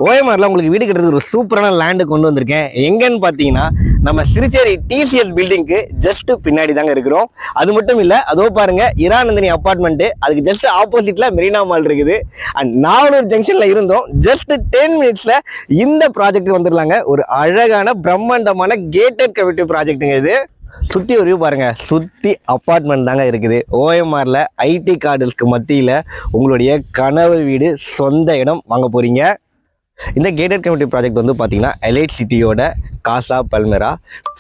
ஓஎம்ஆர்ல உங்களுக்கு வீடு கட்டுறதுக்கு ஒரு சூப்பரான லேண்டு கொண்டு வந்திருக்கேன். எங்கன்னு பார்த்தீங்கன்னா நம்ம சிறுச்சேரி டிசிஎஸ் பில்டிங்க்கு ஜஸ்ட் பின்னாடி தாங்க இருக்கிறோம். அது மட்டும் இல்லை, அதோ பாருங்க இராநந்தினி அப்பார்ட்மெண்ட், அதுக்கு ஜஸ்ட் ஆப்போசிட்ல மெரினா மால் இருக்குது. அண்ட் நாவலூர் ஜங்ஷன்ல இருந்தோம். ஜஸ்ட் 10 மினிட்ஸ்ல இந்த ப்ராஜெக்ட் வந்துடலாங்க. ஒரு அழகான பிரம்மாண்டமான கேட்டட் கம்யூனிட்டி ப்ராஜெக்ட்டுங்க இது. சுற்றி ஒரு வியூ பாருங்க, சுற்றி அப்பார்ட்மெண்ட் தாங்க இருக்குது. ஓஎம்ஆர்ல ஐடி கார்டுக்கு மத்தியில் உங்களுடைய கனவு வீடு, சொந்த இடம் வாங்க போறீங்க. இந்த கேட்டட் கம்யூனிட்டி ப்ராஜெக்ட் வந்து பார்த்தீங்கன்னா எலைட் சிட்டியோட காசா பல்மெரா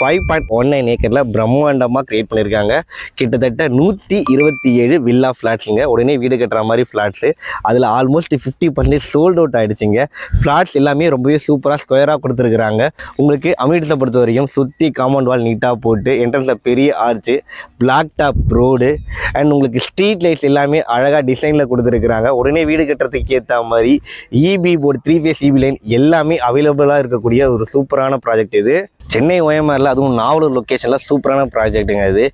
5.19 ஏக்கரில் பிரம்மாண்டமாக கிரியேட் பண்ணியிருக்காங்க. கிட்டத்தட்ட 127 வில்லா ஃப்ளாட்ஸுங்க. உடனே வீடு கட்டுற மாதிரி ஃப்ளாட்ஸு. அதில் ஆல்மோஸ்ட் 50% சோல்ட் அவுட் ஆகிடுச்சிங்க. ஃப்ளாட்ஸ் எல்லாமே ரொம்பவே சூப்பராக ஸ்கொயராக கொடுத்துருக்குறாங்க. உங்களுக்கு அம்யூனிட்டிஸை பொறுத்த வரைக்கும் சுற்றி காம்பவுண்ட் வால் நீட்டாக போட்டு, என்ட்ரன்ஸில் பெரிய arch, black top road and உங்களுக்கு ஸ்ட்ரீட் லைட்ஸ் எல்லாமே அழகாக டிசைனில் கொடுத்துருக்குறாங்க. உடனே வீடு கட்டுறதுக்கு ஏற்ற மாதிரி EB board, 3 phase EB line எல்லாமே அவைலபிளாக இருக்கக்கூடிய ஒரு சூப்பரான ப்ராஜெக்ட் இது. சென்னை ஓஎம்ஆரில் அதுவும் நாவலூர் லொக்கேஷனில் சூப்பரான ப்ராஜெக்ட்டுங்க இது.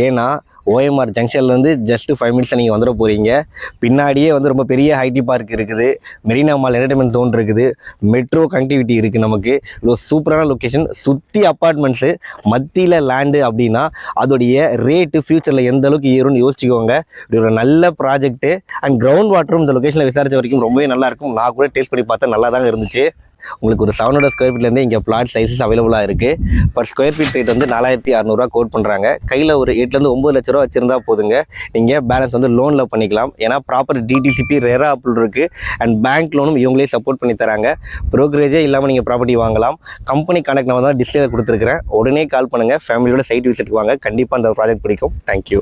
ஏன்னா ஓஎம்ஆர் ஜங்ஷன்லேருந்து ஜஸ்ட் 5 மினிட்ஸில் நீங்கள் வந்துட போகிறீங்க. பின்னாடியே வந்து ரொம்ப பெரிய ஐடி பார்க் இருக்குது, மெரினா மால் என்டர்டைன்மெண்ட் ஜோன் இருக்குது, மெட்ரோ கனெக்டிவிட்டி இருக்குது. நமக்கு இவ்வளோ சூப்பரான லொக்கேஷன், சுற்றி அப்பார்ட்மெண்ட்ஸு, மத்தியில் லேண்டு அப்படின்னா அதோடைய ரேட்டு ஃப்யூச்சரில் எந்த அளவுக்கு ஏறும்னு யோசிச்சுக்கோங்க. இப்படி ஒரு நல்ல ப்ராஜெக்ட்டு. அண்ட் கிரவுண்ட் வாட்டரும் இந்த லொக்கேஷனில் விசாரித்த வரைக்கும் ரொம்பவே நல்லாயிருக்கும். நான் கூட டேஸ்ட் பண்ணி பார்த்தா நல்லா தாங்க இருந்துச்சு. உங்களுக்கு ஒரு 700 ஸ்கொயர் ஃபீட்லேருந்து இங்கே பிளாட் சைஸஸ் அவைலபிளாக இருக்குது. பர் ஸ்கொயர் ஃபீட் ரேட் வந்து 4600 கோட் பண்ணுறாங்க. கையில் ஒரு 8 9 லட்ச ரூபா வச்சுருந்தா போதுங்க. நீங்கள் பேலன்ஸ் வந்து லோனில் பண்ணிக்கலாம். ஏன்னா ப்ராப்பர் டிடிசிபி ரெரா அப்ரூவல் இருக்குது. அண்ட் பேங்க் லோனும் இவங்களே சப்போர்ட் பண்ணி தராங்க. ப்ரோக்கரேஜே இல்லாமல் நீங்கள் ப்ராப்பர்ட்டி வாங்கலாம். கம்பெனி கான்டாக்ட் நம்பர் தான் டிஸ்பிளேல கொடுத்துருக்கிறேன். உடனே கால் பண்ணுங்கள். ஃபேமிலியோட சைட் விசிட்டுக்கு வாங்க. கண்டிப்பாக அந்த ப்ராஜெக்ட் பிடிக்கும். தேங்க்யூ.